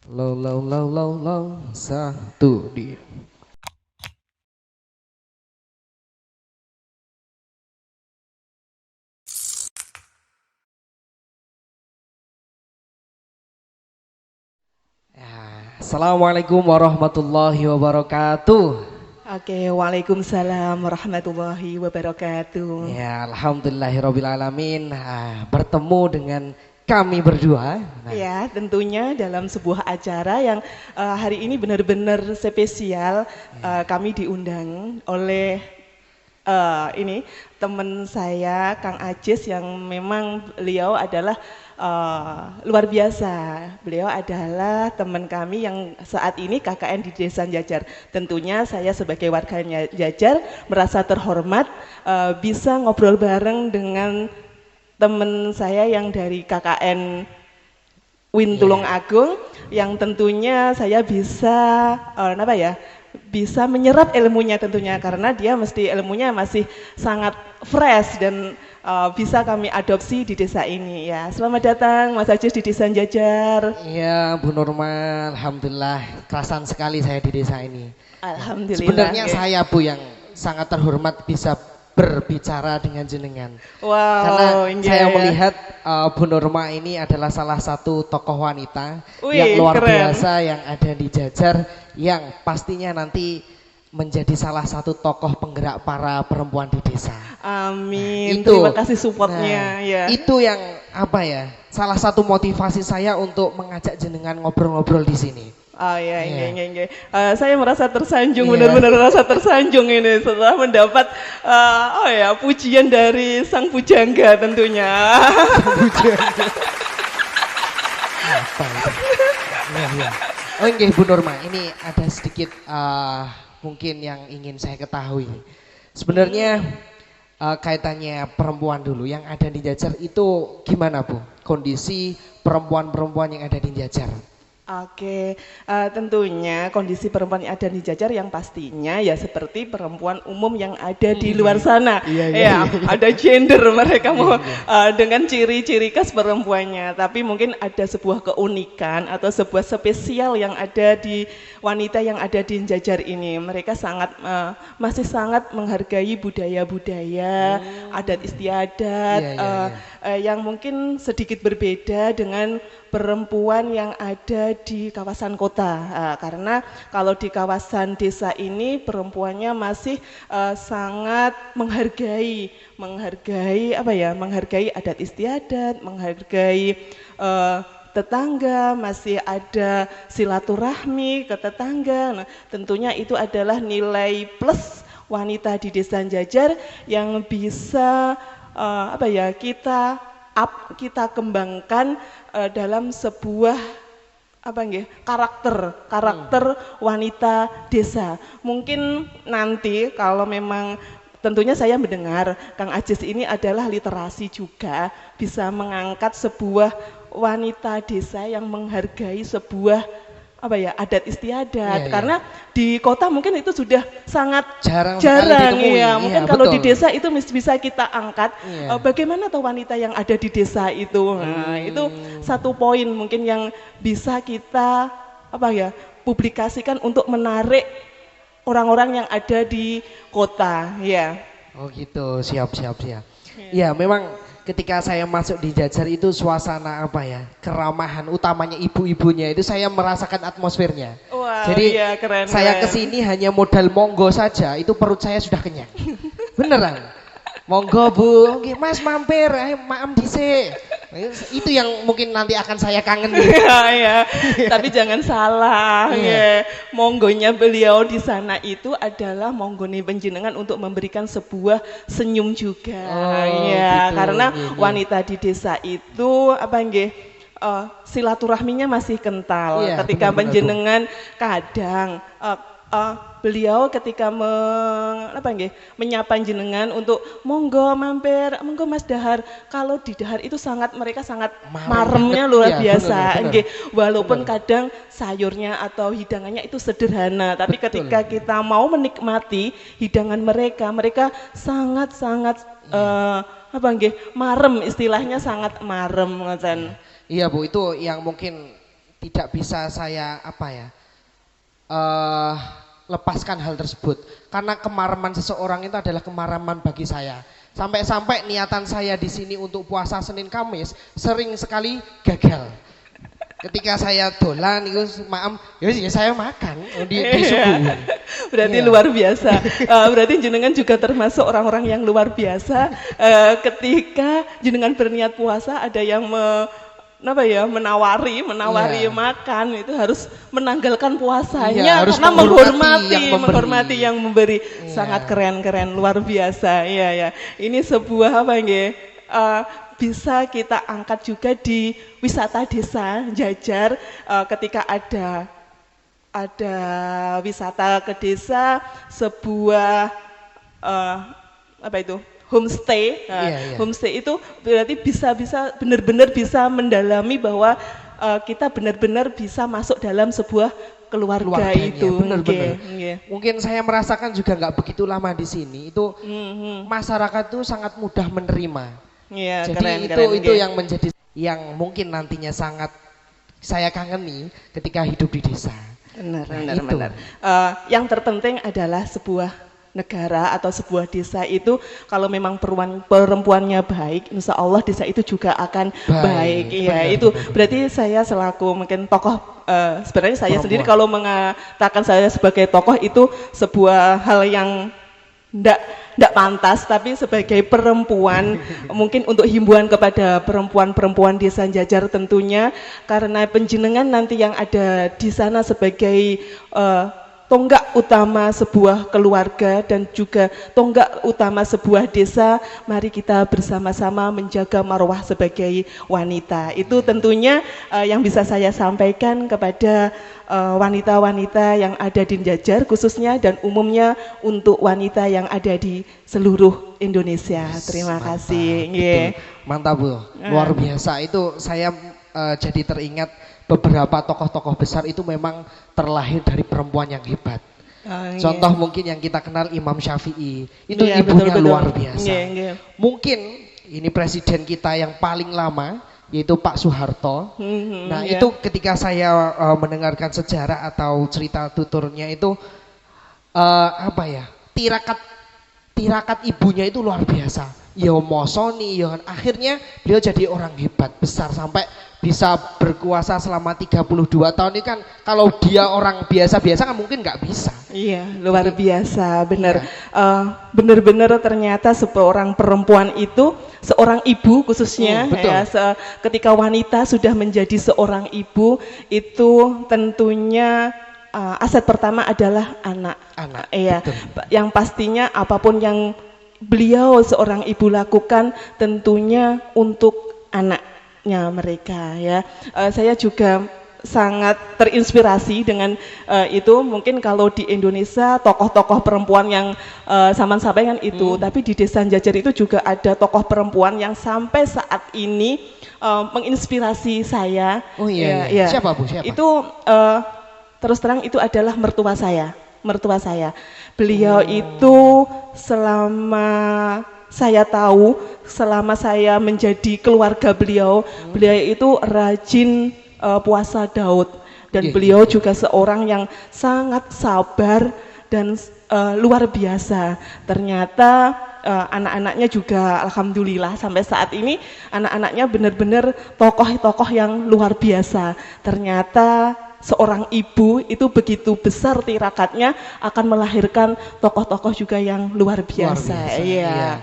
Low, satu di. Ya, Assalamualaikum warahmatullahi wabarakatuh. Oke, Waalaikumsalam warahmatullahi wabarakatuh. Ya, alhamdulillahirobbilalamin. Bertemu dengan kami berdua. Nah, Ya, tentunya dalam sebuah acara yang hari ini benar-benar spesial, kami diundang oleh ini teman saya Kang Ajis yang memang beliau adalah luar biasa. Beliau adalah teman kami yang saat ini KKN di Desa Jajar. Tentunya saya sebagai warganya Jajar merasa terhormat bisa ngobrol bareng dengan teman saya yang dari KKN Wintulung ya, Agung yang tentunya saya bisa apa ya bisa menyerap ilmunya tentunya karena dia mesti ilmunya masih sangat fresh dan bisa kami adopsi di desa ini ya. Selamat datang Mas Ajis di Desa Jajar. ya Bu Nurma, alhamdulillah kerasan sekali saya di desa ini. Nah, Alhamdulillah. sebenarnya Nggih. saya Bu yang sangat terhormat bisa berbicara dengan jenengan. Karena Wow, iya, saya ya. melihat Bu Nurma ini adalah salah satu tokoh wanita yang Wih, luar keren. biasa yang ada di Jajar yang pastinya nanti menjadi salah satu tokoh penggerak para perempuan di desa. Amin. Itu. Terima kasih Nah, supportnya ya. itu yang apa ya? Salah satu motivasi saya untuk mengajak jenengan ngobrol-ngobrol di sini. Oh iya, Iya. iya. Saya merasa tersanjung, Iya. benar-benar merasa tersanjung ini setelah mendapat pujian dari sang pujangga tentunya. Apa itu? Iya, iya. Oh nggih Bu Nurma, ini ada sedikit mungkin yang ingin saya ketahui. Sebenarnya kaitannya perempuan dulu yang ada di Jajar itu gimana Bu? Kondisi perempuan-perempuan yang ada di Jajar. Oke, tentunya kondisi perempuan yang ada di Jajar yang pastinya ya seperti perempuan umum yang ada di luar sana. Iya, iya, Ya, iya. ada gender mereka mau Iya, iya. dengan ciri-ciri khas perempuannya. Tapi mungkin ada sebuah keunikan atau sebuah spesial yang ada di wanita yang ada di Jajar ini. Mereka masih sangat menghargai budaya-budaya, adat istiadat, Iya, iya, iya. yang mungkin sedikit berbeda dengan perempuan yang ada di kawasan kota. Karena kalau di kawasan desa ini perempuannya masih sangat menghargai adat istiadat, menghargai tetangga, masih ada silaturahmi ke tetangga. Nah, tentunya itu adalah nilai plus wanita di Desa Jajar yang bisa kita kembangkan dalam sebuah karakter wanita desa. Mungkin nanti kalau memang tentunya saya mendengar Kang Ajis ini adalah literasi juga bisa mengangkat sebuah wanita desa yang menghargai sebuah adat Iya, istiadat iya. karena di kota mungkin itu sudah sangat Jarang sekali jarang ditemui. ya. Iya, Mungkin kalau di betul. desa itu bisa kita angkat Iya. bagaimana tuh wanita yang ada di desa itu. Nah, itu satu poin mungkin yang bisa kita publikasikan untuk menarik orang-orang yang ada di kota ya. Oh gitu, siap, siap, siap. Ya, memang ketika saya masuk di Jajar itu suasana apa ya, keramahan, utamanya ibu-ibunya itu saya merasakan atmosfernya. Wah, Jadi iya, keren, saya keren. kesini hanya modal monggo saja, itu perut saya sudah kenyang. Beneran. Monggo Bu, oke Mas mampir, ayo maem dhisik. Itu yang mungkin nanti akan saya kangen. Iya, ya. Tapi jangan salah, Iya. ya. Monggonya beliau di sana itu adalah monggone panjenengan untuk memberikan sebuah senyum juga. Oh, Ya, gitu. karena Iya, iya. wanita di desa itu silaturahminya masih kental. Iya, Ketika benar-benar, Bu. panjenengan kadang beliau ketika menyapa jenengan untuk monggo mampir, monggo Mas Dahar. Kalau di Dahar itu mereka sangat Marem maremnya banget. luar Iya, biasa. benar, benar. Nggih, walaupun Benar. kadang sayurnya atau hidangannya itu sederhana, tapi Betul. ketika kita mau menikmati hidangan mereka, mereka sangat-sangat marem, istilahnya sangat marem ngoten. Iya Bu, itu yang mungkin tidak bisa saya eh lepaskan hal tersebut karena kemaraman seseorang itu adalah kemaraman bagi saya. Sampai-sampai niatan saya di sini untuk puasa Senin Kamis sering sekali gagal. Ketika saya dolan itu maaf, ya saya makan di subuh. Berarti Iya. luar biasa. Berarti jenengan juga termasuk orang-orang yang luar biasa. Ketika jenengan berniat puasa, ada yang menawari Iya. makan, itu harus menanggalkan puasanya Iya, harus karena menghormati yang memberi. menghormati yang memberi. Iya. Sangat keren, luar biasa. Iya ya. Ini sebuah bisa kita angkat juga di wisata desa Jajar, ketika ada wisata ke desa, sebuah homestay. Nah, Iya, iya. homestay itu berarti bisa benar-benar bisa mendalami bahwa kita benar-benar bisa masuk dalam sebuah keluarga Keluarganya, itu. benar-benar. Nggih. Mungkin saya merasakan juga nggak begitu lama di sini. Itu Mhm. masyarakat itu sangat mudah menerima. Iya, Jadi keren, itu nggih. yang menjadi yang mungkin nantinya sangat saya kangeni ketika hidup di desa. Benar, Nah, benar, itu. benar. Yang terpenting adalah sebuah negara atau sebuah desa itu kalau memang perempuannya baik, insya Allah desa itu juga akan baik. Iya, benar, itu benar. berarti saya selaku mungkin tokoh, sebenarnya saya Perempuan. sendiri kalau mengatakan saya sebagai tokoh itu sebuah hal yang ndak pantas, tapi sebagai perempuan mungkin untuk himbauan kepada perempuan-perempuan desa Jajar tentunya, karena penjenengan nanti yang ada di sana sebagai tonggak utama sebuah keluarga dan juga tonggak utama sebuah desa, mari kita bersama-sama menjaga marwah sebagai wanita. Itu tentunya yang bisa saya sampaikan kepada wanita-wanita yang ada di Jajar khususnya, dan umumnya untuk wanita yang ada di seluruh Indonesia. Terima Mantap, kasih. betul. Nggih. Mantap Bu, luar biasa. Itu saya jadi teringat beberapa tokoh-tokoh besar itu memang terlahir dari perempuan yang hebat. Nggih. Contoh mungkin yang kita kenal Imam Syafi'i, itu Iya, ibunya betul-betul. luar biasa. Nggih, nggih. Mungkin ini presiden kita yang paling lama, yaitu Pak Soeharto. Mhm, Nah iya. itu ketika saya mendengarkan sejarah atau cerita tuturnya itu tirakat ibunya itu luar biasa. Ya mosoni, ya kan. Akhirnya beliau jadi orang hebat besar sampai bisa berkuasa selama 32 tahun ini kan, kalau dia orang biasa-biasa kan mungkin nggak bisa. Iya, luar biasa, benar. Iya. Benar-benar ternyata seorang perempuan itu, seorang ibu khususnya, betul. ya, ketika wanita sudah menjadi seorang ibu, itu tentunya aset pertama adalah anak. Anak, Iya, betul. yang pastinya apapun yang beliau seorang ibu lakukan tentunya untuk anaknya mereka, ya. Saya juga sangat terinspirasi dengan itu. Mungkin kalau di Indonesia tokoh-tokoh perempuan yang Saman sampaikan itu, tapi di Desa Jajar itu juga ada tokoh perempuan yang sampai saat ini menginspirasi saya. Oh iya, Ya, iya. ya. Siapa Bu? Siapa? Itu terus terang itu adalah mertua saya. Beliau itu selama saya tahu, selama saya menjadi keluarga beliau, beliau itu rajin puasa Daud, dan Iya, beliau juga seorang yang sangat sabar dan luar biasa. Ternyata anak-anaknya juga alhamdulillah sampai saat ini anak-anaknya benar-benar tokoh-tokoh yang luar biasa. Ternyata seorang ibu itu begitu besar tirakatnya akan melahirkan tokoh-tokoh juga yang luar biasa. Iya.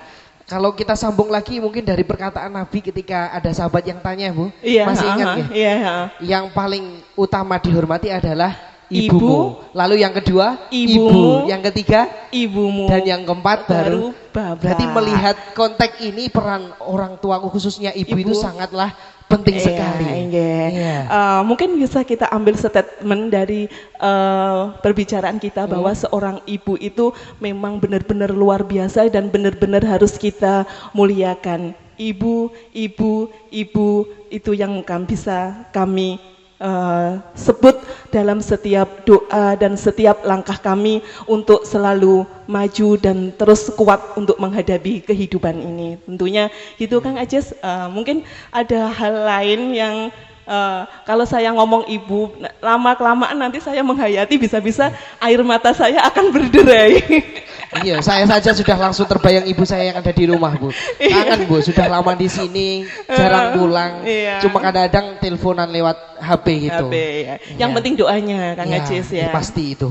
Kalau kita sambung lagi mungkin dari perkataan Nabi ketika ada sahabat yang tanya Bu, Iya, masih ingat nggih? Iya. Yang paling utama dihormati adalah Ibu. ibumu. Lalu yang kedua Ibumu. ibu, yang ketiga Ibumu. dan yang keempat baru bapak. berarti melihat konteks ini peran orang tuaku khususnya ibu itu Ibu. sangatlah penting sekali. Iya. Mungkin bisa kita ambil statement dari perbicaraan kita bahwa seorang ibu itu memang benar-benar luar biasa dan benar-benar harus kita muliakan. Ibu itu yang bisa kami sebut dalam setiap doa dan setiap langkah kami untuk selalu maju dan terus kuat untuk menghadapi kehidupan ini. Tentunya itu Kang Ajes, mungkin ada hal lain yang kalau saya ngomong ibu, lama-kelamaan nanti saya menghayati bisa-bisa air mata saya akan berderai. Iya, saya saja sudah langsung terbayang ibu saya yang ada di rumah, Bu. Kangen, Bu, sudah lama di sini, jarang pulang. Iya. Cuma kadang-kadang teleponan lewat HP gitu. HP, ya. Yang penting doanya, Kang Ajis ya. Pasti itu.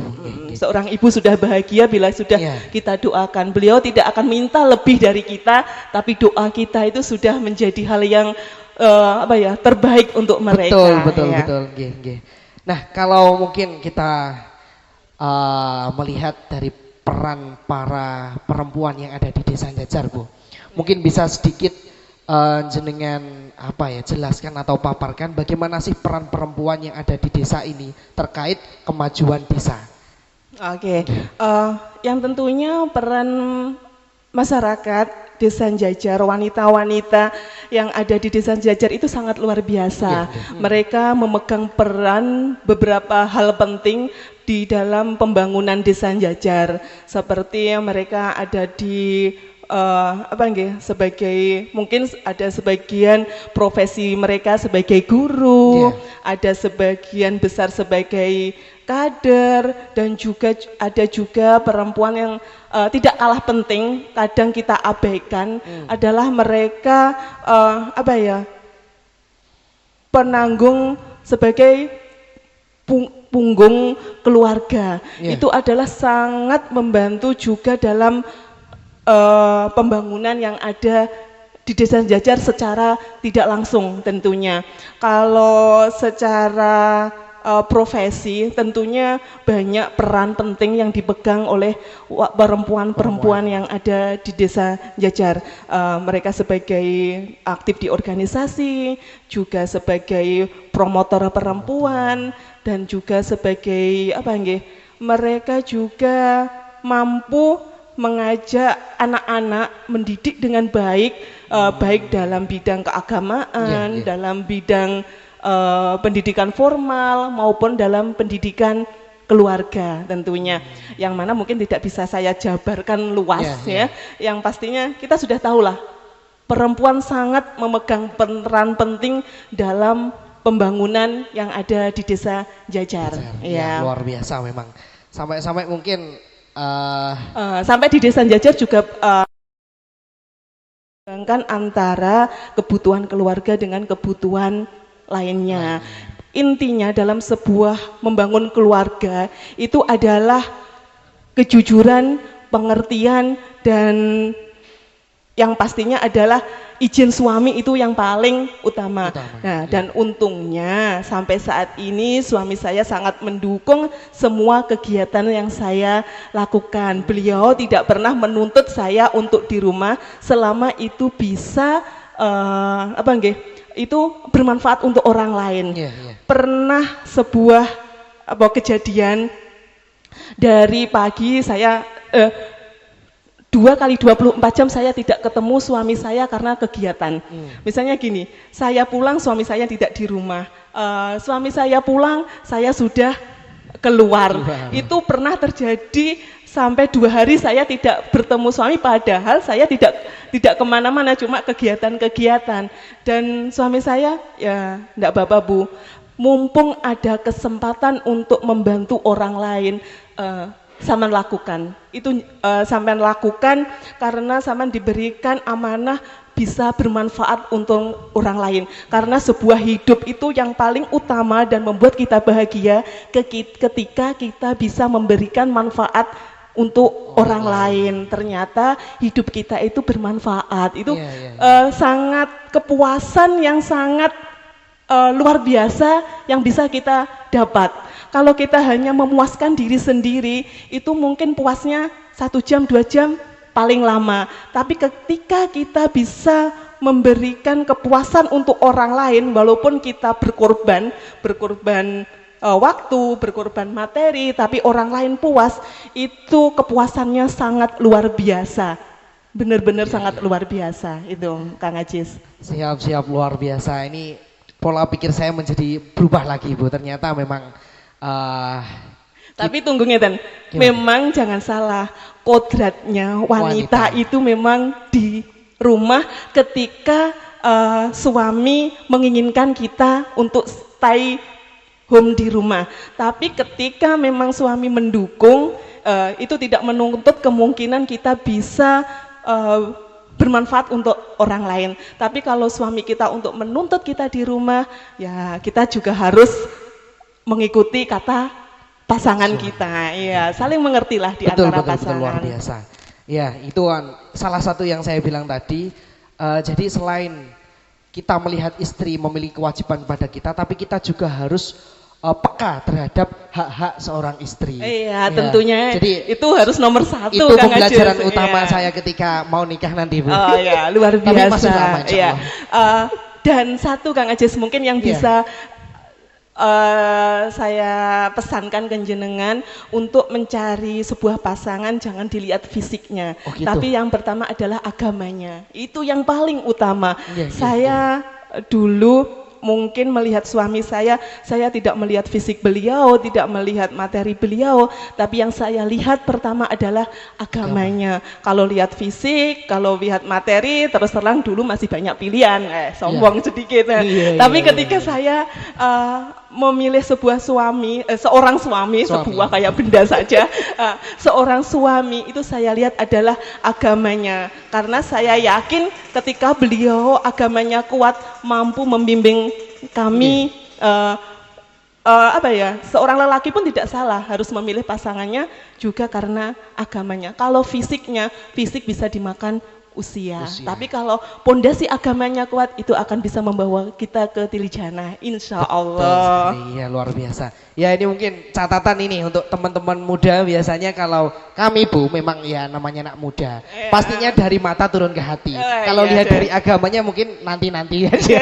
Seorang ibu sudah bahagia bila sudah kita doakan. Beliau tidak akan minta lebih dari kita, tapi doa kita itu sudah menjadi hal yang terbaik untuk mereka. Betul. Nggih. Nah, kalau mungkin kita melihat dari peran para perempuan yang ada di Desa Jajar, Bu. Mungkin bisa sedikit jenengan jelaskan atau paparkan bagaimana sih peran perempuan yang ada di desa ini terkait kemajuan desa. Oke. Yang tentunya peran masyarakat Desa Jajar, wanita-wanita yang ada di Desa Jajar itu sangat luar biasa. Mereka memegang peran beberapa hal penting di dalam pembangunan Desa Jajar, seperti mereka ada di mungkin ada sebagian profesi mereka sebagai guru, ada sebagian besar sebagai kader, dan juga ada juga perempuan yang tidak kalah penting, kadang kita abaikan adalah mereka penanggung sebagai punggung keluarga. Itu adalah sangat membantu juga dalam pembangunan yang ada di Desa Jajar secara tidak langsung tentunya. Kalau secara profesi tentunya banyak peran penting yang dipegang oleh perempuan-perempuan yang ada di Desa Jajar. Mereka sebagai aktif di organisasi, juga sebagai promotor perempuan, dan juga sebagai mereka juga mampu mengajak anak-anak mendidik dengan baik, baik dalam bidang keagamaan, dalam bidang pendidikan formal maupun dalam pendidikan keluarga tentunya, yang mana mungkin tidak bisa saya jabarkan luas Yang pastinya kita sudah tahulah perempuan sangat memegang peran penting dalam pembangunan yang ada di Desa Jajar. Luar biasa memang. Sampai mungkin sampai di Desa Jajar juga antara kebutuhan keluarga dengan kebutuhan lainnya. Intinya dalam sebuah membangun keluarga itu adalah kejujuran, pengertian, dan yang pastinya adalah izin suami itu yang paling utama. Nah, dan untungnya sampai saat ini suami saya sangat mendukung semua kegiatan yang saya lakukan. Beliau tidak pernah menuntut saya untuk di rumah selama itu bisa itu bermanfaat untuk orang lain. Pernah sebuah kejadian dari pagi saya 2x24 jam saya tidak ketemu suami saya karena kegiatan. Misalnya gini, saya pulang suami saya tidak di rumah, suami saya pulang saya sudah keluar. Itu pernah terjadi sampai 2 hari saya tidak bertemu suami, padahal saya tidak kemana-mana, cuma kegiatan-kegiatan. Dan suami saya ya enggak apa-apa Bu, mumpung ada kesempatan untuk membantu orang lain, sampean lakukan. Itu sampean lakukan karena sampean diberikan amanah bisa bermanfaat untuk orang lain. Karena sebuah hidup itu yang paling utama dan membuat kita bahagia ketika kita bisa memberikan manfaat untuk orang lain. Ternyata hidup kita itu bermanfaat. Itu sangat kepuasan yang sangat luar biasa yang bisa kita dapat. Kalau kita hanya memuaskan diri sendiri, itu mungkin puasnya 1 jam, 2 jam paling lama. Tapi ketika kita bisa memberikan kepuasan untuk orang lain, walaupun kita berkorban waktu, berkorban materi, tapi orang lain puas, itu kepuasannya sangat luar biasa. Benar-benar sangat luar biasa itu, Kang Ajis. Siap luar biasa. Ini pola pikir saya menjadi berubah lagi, Bu. Ternyata memang tapi tunggu ngeten, memang jangan salah, kodratnya wanita itu memang di rumah ketika suami menginginkan kita untuk stay home di rumah. Tapi ketika memang suami mendukung, itu tidak menuntut kemungkinan kita bisa bermanfaat untuk orang lain. Tapi kalau suami kita untuk menuntut kita di rumah, ya kita juga harus mengikuti kata pasangan kita. Iya, saling mengertilah di antara pasangan. Betul, luar biasa. Ya, itu salah satu yang saya bilang tadi. Jadi selain kita melihat istri memiliki kewajiban pada kita, tapi kita juga harus peka terhadap hak-hak seorang istri. Iya, tentunya. Jadi itu harus nomor satu. Itu pembelajaran utama saya ketika mau nikah nanti, Bu. Oh ya, luar biasa. Tapi masih lama, iya. Dan satu Kang Ajes mungkin yang bisa saya pesankan ke jenengan untuk mencari sebuah pasangan jangan dilihat fisiknya, gitu. tapi yang pertama adalah agamanya. Itu yang paling utama. Saya dulu mungkin melihat suami saya tidak melihat fisik beliau, tidak melihat materi beliau, tapi yang saya lihat pertama adalah agamanya. Kalau lihat fisik, kalau lihat materi, terus terang dulu masih banyak pilihan, sombong sedikit. Tapi ketika saya memilih seorang suami, sebuah kayak benda saja, seorang suami itu saya lihat adalah agamanya, karena saya yakin ketika beliau agamanya kuat, mampu membimbing kami, seorang lelaki pun tidak salah harus memilih pasangannya juga karena agamanya. Kalau fisik bisa dimakan usia. Tapi kalau pondasi agamanya kuat, itu akan bisa membawa kita ke tilih jannah, insya Allah. Iya, luar biasa. Ya, ini mungkin catatan ini untuk teman-teman muda. Biasanya kalau kami, Bu, memang ya namanya anak muda, pastinya dari mata turun ke hati. Kalau lihat dari agamanya mungkin nanti aja.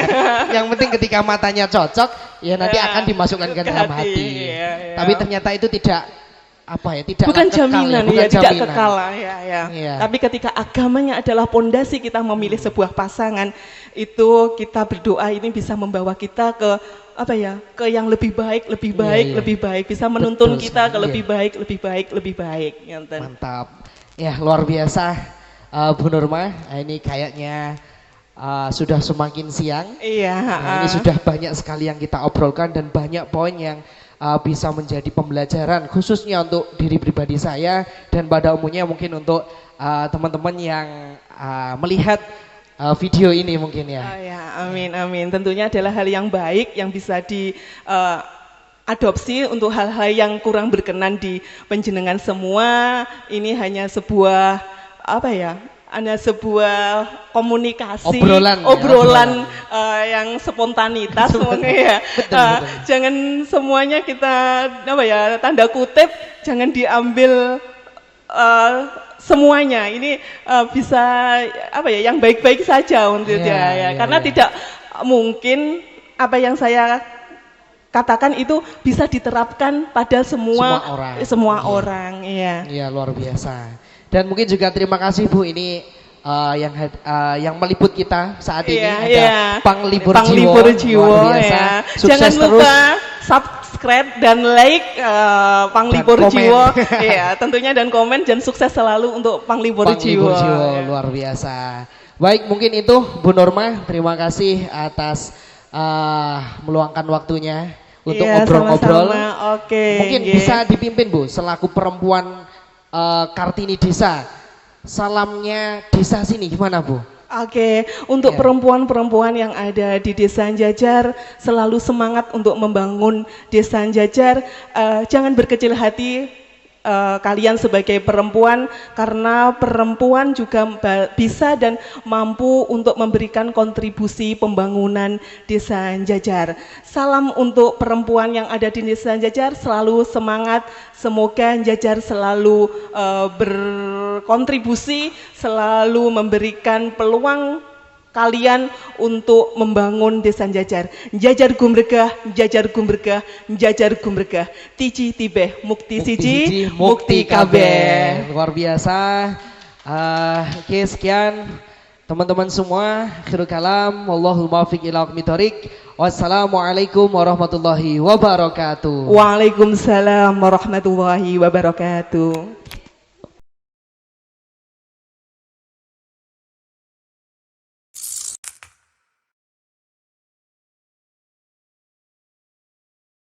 Yang penting ketika matanya cocok, ya nanti akan dimasukkan ke dalam hati. Tapi ternyata itu tidak bukan jaminan, tidak kekal ya. Tapi ketika agamanya adalah pondasi kita memilih sebuah pasangan, itu kita berdoa ini bisa membawa kita ke yang lebih baik, bisa menuntun kita ke lebih baik. Mantap. Ya, luar biasa, Bu Nurma. Ini kayaknya sudah semakin siang. Iya. Ini sudah banyak sekali yang kita obrolkan dan banyak poin yang bisa menjadi pembelajaran khususnya untuk diri pribadi saya dan pada umumnya mungkin untuk teman-teman yang melihat video ini mungkin ya. Amin. Tentunya adalah hal yang baik yang bisa diadopsi untuk hal-hal yang kurang berkenan di panjenengan semua. Ini hanya sebuah komunikasi, obrolan yang spontanitas, betul. Jangan semuanya kita tanda kutip, jangan diambil semuanya. Ini bisa yang baik-baik saja untuk karena tidak mungkin apa yang saya katakan itu bisa diterapkan pada semua orang. Iya, luar biasa. Dan mungkin juga terima kasih, Bu, ini yang meliput kita saat ini ada Panglipur Jiwo, luar biasa. Jangan lupa subscribe dan like Panglipur Jiwo, tentunya dan komen, dan sukses selalu untuk Panglipur Jiwo. Luar biasa. Baik, mungkin itu Bu Nurma, terima kasih atas meluangkan waktunya untuk ngobrol-ngobrol. Mungkin bisa dipimpin, Bu, selaku perempuan Kartini Desa, salamnya desa sini gimana, Bu? Untuk perempuan-perempuan yang ada di Desa Jajar, selalu semangat untuk membangun Desa Jajar. Jangan berkecil hati kalian sebagai perempuan, karena perempuan juga bisa dan mampu untuk memberikan kontribusi pembangunan Desa Jajar. Salam untuk perempuan yang ada di Desa Jajar, selalu semangat, semoga Jajar selalu berkontribusi, selalu memberikan peluang kalian untuk membangun Desa Jajar. Jajar gumregah, tiji tibeh, mukti siji, mukti kabeh. Luar biasa. Oke, sekian teman-teman semua. Akhirul kalam, wallahul muwaffiq ila aqwamit thoriq. Wassalamualaikum warahmatullahi wabarakatuh. Waalaikumsalam warahmatullahi wabarakatuh.